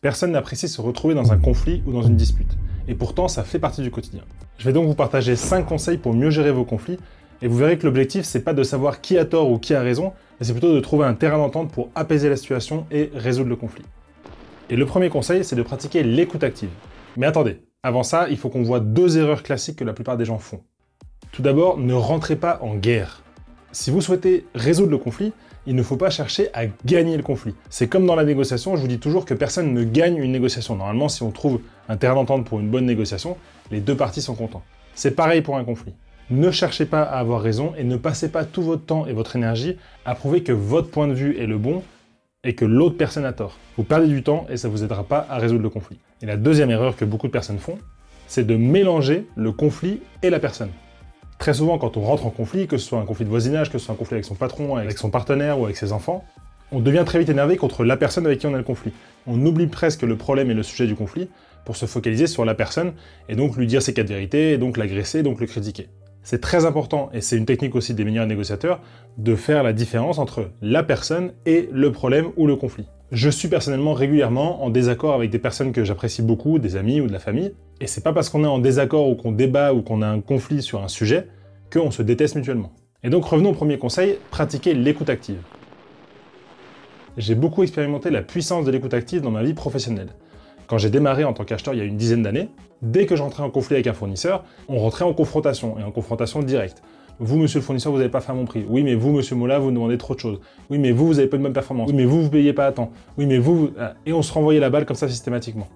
Personne n'apprécie se retrouver dans un conflit ou dans une dispute. Et pourtant, ça fait partie du quotidien. Je vais donc vous partager 5 conseils pour mieux gérer vos conflits, et vous verrez que l'objectif, c'est pas de savoir qui a tort ou qui a raison, mais c'est plutôt de trouver un terrain d'entente pour apaiser la situation et résoudre le conflit. Et le premier conseil, c'est de pratiquer l'écoute active. Mais attendez, avant ça, il faut qu'on voit 2 erreurs classiques que la plupart des gens font. Tout d'abord, ne rentrez pas en guerre. Si vous souhaitez résoudre le conflit, il ne faut pas chercher à gagner le conflit. C'est comme dans la négociation, je vous dis toujours que personne ne gagne une négociation. Normalement, si on trouve un terrain d'entente pour une bonne négociation, les 2 parties sont contents. C'est pareil pour un conflit. Ne cherchez pas à avoir raison et ne passez pas tout votre temps et votre énergie à prouver que votre point de vue est le bon et que l'autre personne a tort. Vous perdez du temps et ça ne vous aidera pas à résoudre le conflit. Et la deuxième erreur que beaucoup de personnes font, c'est de mélanger le conflit et la personne. Très souvent, quand on rentre en conflit, que ce soit un conflit de voisinage, que ce soit un conflit avec son patron, avec son partenaire ou avec ses enfants, on devient très vite énervé contre la personne avec qui on a le conflit. On oublie presque le problème et le sujet du conflit pour se focaliser sur la personne et donc lui dire ses 4 vérités, et donc l'agresser, donc le critiquer. C'est très important, et c'est une technique aussi des meilleurs négociateurs, de faire la différence entre la personne et le problème ou le conflit. Je suis personnellement régulièrement en désaccord avec des personnes que j'apprécie beaucoup, des amis ou de la famille, et c'est pas parce qu'on est en désaccord ou qu'on débat ou qu'on a un conflit sur un sujet qu'on se déteste mutuellement. Et donc revenons au premier conseil, pratiquer l'écoute active. J'ai beaucoup expérimenté la puissance de l'écoute active dans ma vie professionnelle. Quand j'ai démarré en tant qu'acheteur il y a une dizaine d'années, dès que je rentrais en conflit avec un fournisseur, on rentrait en confrontation, et en confrontation directe. Vous, monsieur le fournisseur, vous n'avez pas fait à mon prix. Oui, mais vous, monsieur Mola, vous me demandez trop de choses. Oui, mais vous n'avez pas de bonne performance. Oui, mais vous payez pas à temps. Oui, mais vous... Et on se renvoyait la balle comme ça systématiquement.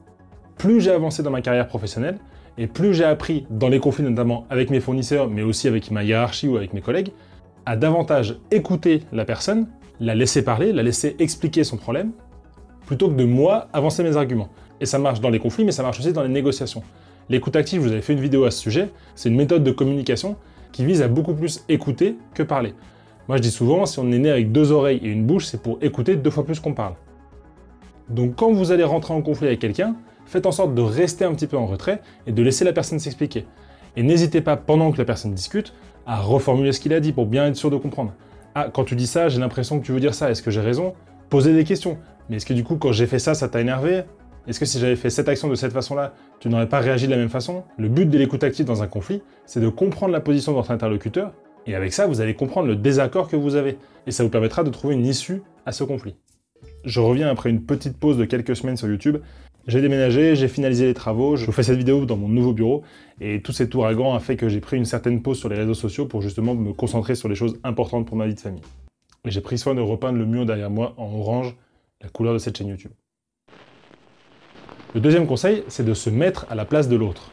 Plus j'ai avancé dans ma carrière professionnelle, et plus j'ai appris, dans les conflits notamment avec mes fournisseurs, mais aussi avec ma hiérarchie ou avec mes collègues, à davantage écouter la personne, la laisser parler, la laisser expliquer son problème, plutôt que de moi avancer mes arguments. Et ça marche dans les conflits, mais ça marche aussi dans les négociations. L'écoute active, je vous avais fait une vidéo à ce sujet, c'est une méthode de communication qui vise à beaucoup plus écouter que parler. Moi je dis souvent, si on est né avec 2 oreilles et une bouche, c'est pour écouter 2 fois plus qu'on parle. Donc quand vous allez rentrer en conflit avec quelqu'un, faites en sorte de rester un petit peu en retrait et de laisser la personne s'expliquer. Et n'hésitez pas, pendant que la personne discute, à reformuler ce qu'il a dit pour bien être sûr de comprendre. Ah, quand tu dis ça, j'ai l'impression que tu veux dire ça, est-ce que j'ai raison? Posez des questions. Mais est-ce que du coup, quand j'ai fait ça, ça t'a énervé? Est-ce que si j'avais fait cette action de cette façon-là, tu n'aurais pas réagi de la même façon? Le but de l'écoute active dans un conflit, c'est de comprendre la position de votre interlocuteur, et avec ça, vous allez comprendre le désaccord que vous avez, et ça vous permettra de trouver une issue à ce conflit. Je reviens après une petite pause de quelques semaines sur YouTube. J'ai déménagé, j'ai finalisé les travaux, je vous fais cette vidéo dans mon nouveau bureau, et tous ces ouragans a fait que j'ai pris une certaine pause sur les réseaux sociaux pour justement me concentrer sur les choses importantes pour ma vie de famille. Et j'ai pris soin de repeindre le mur derrière moi en orange, la couleur de cette chaîne YouTube. Le deuxième conseil, c'est de se mettre à la place de l'autre.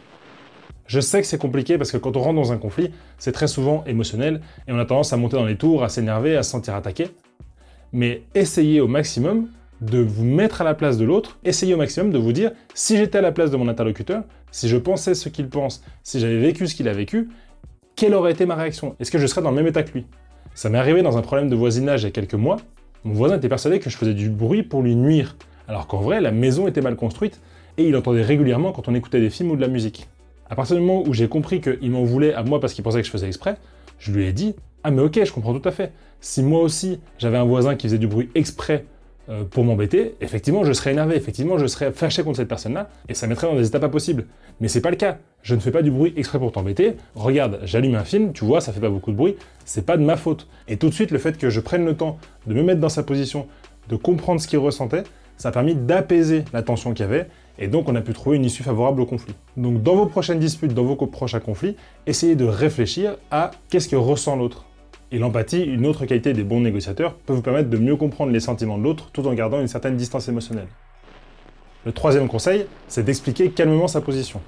Je sais que c'est compliqué parce que quand on rentre dans un conflit, c'est très souvent émotionnel et on a tendance à monter dans les tours, à s'énerver, à se sentir attaqué. Mais essayez au maximum de vous mettre à la place de l'autre, essayez au maximum de vous dire, si j'étais à la place de mon interlocuteur, si je pensais ce qu'il pense, si j'avais vécu ce qu'il a vécu, quelle aurait été ma réaction? Est-ce que je serais dans le même état que lui? Ça m'est arrivé dans un problème de voisinage il y a quelques mois, mon voisin était persuadé que je faisais du bruit pour lui nuire, alors qu'en vrai, la maison était mal construite et il entendait régulièrement quand on écoutait des films ou de la musique. À partir du moment où j'ai compris qu'il m'en voulait à moi parce qu'il pensait que je faisais exprès, je lui ai dit « Ah mais ok, je comprends tout à fait. Si moi aussi, j'avais un voisin qui faisait du bruit exprès pour m'embêter, effectivement, je serais énervé, effectivement, je serais fâché contre cette personne-là, et ça mettrait dans des états pas possibles. Mais c'est pas le cas. Je ne fais pas du bruit exprès pour t'embêter. Regarde, j'allume un film, tu vois, ça fait pas beaucoup de bruit, c'est pas de ma faute. » Et tout de suite, le fait que je prenne le temps de me mettre dans sa position, de comprendre ce qu'il ressentait, ça a permis d'apaiser la tension qu'il y avait, et donc on a pu trouver une issue favorable au conflit. Donc dans vos prochaines disputes, dans vos prochains conflits, essayez de réfléchir à qu'est-ce que ressent l'autre. Et l'empathie, une autre qualité des bons négociateurs, peut vous permettre de mieux comprendre les sentiments de l'autre tout en gardant une certaine distance émotionnelle. Le troisième conseil, c'est d'expliquer calmement sa position.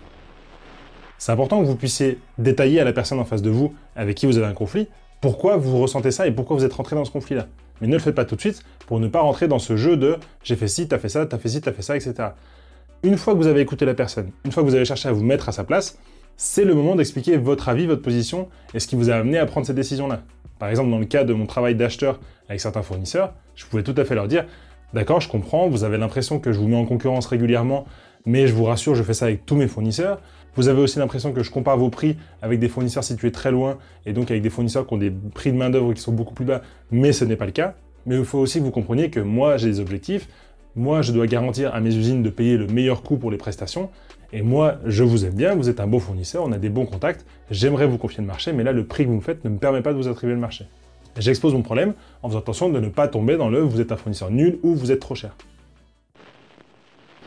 C'est important que vous puissiez détailler à la personne en face de vous, avec qui vous avez un conflit, pourquoi vous ressentez ça et pourquoi vous êtes rentré dans ce conflit-là. Mais ne le faites pas tout de suite pour ne pas rentrer dans ce jeu de « j'ai fait ci, t'as fait ça, t'as fait ci, t'as fait ça, etc. » Une fois que vous avez écouté la personne, une fois que vous avez cherché à vous mettre à sa place, c'est le moment d'expliquer votre avis, votre position et ce qui vous a amené à prendre cette décision-là. Par exemple, dans le cas de mon travail d'acheteur avec certains fournisseurs, je pouvais tout à fait leur dire « D'accord, je comprends, vous avez l'impression que je vous mets en concurrence régulièrement, mais je vous rassure, je fais ça avec tous mes fournisseurs. Vous avez aussi l'impression que je compare vos prix avec des fournisseurs situés très loin, et donc avec des fournisseurs qui ont des prix de main-d'œuvre qui sont beaucoup plus bas, mais ce n'est pas le cas. Mais il faut aussi que vous compreniez que moi, j'ai des objectifs, Moi, je dois garantir à mes usines de payer le meilleur coût pour les prestations. Et moi, je vous aime bien, vous êtes un beau fournisseur, on a des bons contacts, j'aimerais vous confier le marché, mais là, le prix que vous me faites ne me permet pas de vous attribuer le marché. J'expose mon problème en faisant attention de ne pas tomber dans le « vous êtes un fournisseur nul » ou « vous êtes trop cher ».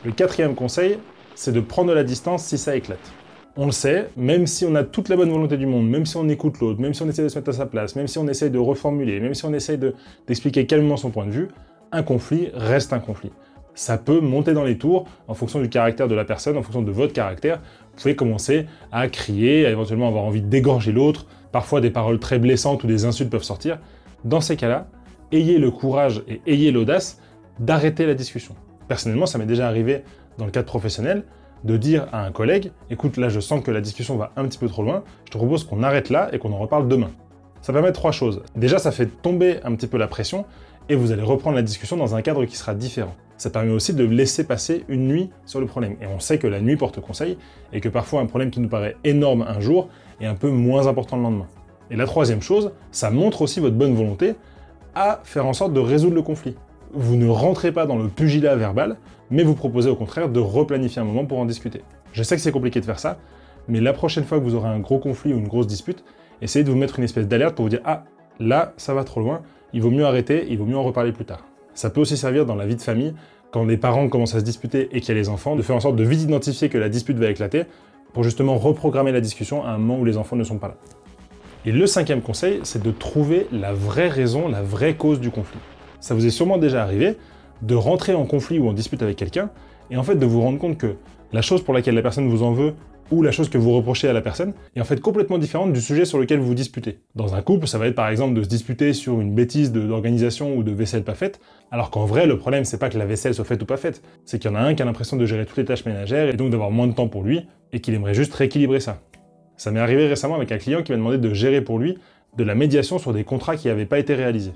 Le quatrième conseil, c'est de prendre de la distance si ça éclate. On le sait, même si on a toute la bonne volonté du monde, même si on écoute l'autre, même si on essaie de se mettre à sa place, même si on essaie de reformuler, même si on essaie d'expliquer calmement son point de vue, un conflit reste un conflit. Ça peut monter dans les tours en fonction du caractère de la personne, en fonction de votre caractère. Vous pouvez commencer à crier, à éventuellement avoir envie d'égorger l'autre. Parfois, des paroles très blessantes ou des insultes peuvent sortir. Dans ces cas-là, ayez le courage et ayez l'audace d'arrêter la discussion. Personnellement, ça m'est déjà arrivé dans le cadre professionnel de dire à un collègue « Écoute, là, je sens que la discussion va un petit peu trop loin, je te propose qu'on arrête là et qu'on en reparle demain. » Ça permet trois choses. Déjà, ça fait tomber un petit peu la pression et vous allez reprendre la discussion dans un cadre qui sera différent. Ça permet aussi de laisser passer une nuit sur le problème. Et on sait que la nuit porte conseil et que parfois un problème qui nous paraît énorme un jour est un peu moins important le lendemain. Et la troisième chose, ça montre aussi votre bonne volonté à faire en sorte de résoudre le conflit. Vous ne rentrez pas dans le pugilat verbal, mais vous proposez au contraire de replanifier un moment pour en discuter. Je sais que c'est compliqué de faire ça, mais la prochaine fois que vous aurez un gros conflit ou une grosse dispute, essayez de vous mettre une espèce d'alerte pour vous dire « Ah, là, ça va trop loin, il vaut mieux arrêter, il vaut mieux en reparler plus tard. » Ça peut aussi servir dans la vie de famille, quand les parents commencent à se disputer et qu'il y a les enfants, de faire en sorte de vite identifier que la dispute va éclater, pour justement reprogrammer la discussion à un moment où les enfants ne sont pas là. Et le cinquième conseil, c'est de trouver la vraie raison, la vraie cause du conflit. Ça vous est sûrement déjà arrivé de rentrer en conflit ou en dispute avec quelqu'un, et en fait de vous rendre compte que la chose pour laquelle la personne vous en veut, ou la chose que vous reprochez à la personne, est en fait complètement différente du sujet sur lequel vous vous disputez. Dans un couple, ça va être par exemple de se disputer sur une bêtise d'organisation ou de vaisselle pas faite, alors qu'en vrai, le problème, c'est pas que la vaisselle soit faite ou pas faite, c'est qu'il y en a un qui a l'impression de gérer toutes les tâches ménagères et donc d'avoir moins de temps pour lui, et qu'il aimerait juste rééquilibrer ça. Ça m'est arrivé récemment avec un client qui m'a demandé de gérer pour lui de la médiation sur des contrats qui n'avaient pas été réalisés.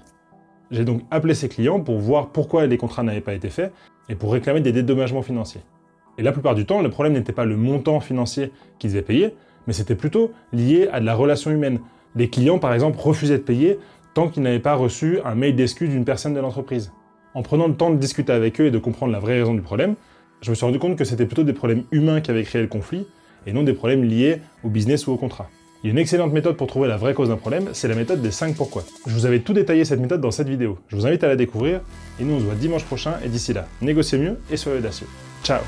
J'ai donc appelé ses clients pour voir pourquoi les contrats n'avaient pas été faits et pour réclamer des dédommagements financiers. Et la plupart du temps, le problème n'était pas le montant financier qu'ils devaient payer, mais c'était plutôt lié à de la relation humaine. Les clients, par exemple, refusaient de payer tant qu'ils n'avaient pas reçu un mail d'excuse d'une personne de l'entreprise. En prenant le temps de discuter avec eux et de comprendre la vraie raison du problème, je me suis rendu compte que c'était plutôt des problèmes humains qui avaient créé le conflit et non des problèmes liés au business ou au contrat. Il y a une excellente méthode pour trouver la vraie cause d'un problème, c'est la méthode des 5 pourquoi. Je vous avais tout détaillé cette méthode dans cette vidéo. Je vous invite à la découvrir, et nous on se voit dimanche prochain, et d'ici là, négociez mieux et soyez audacieux. Ciao!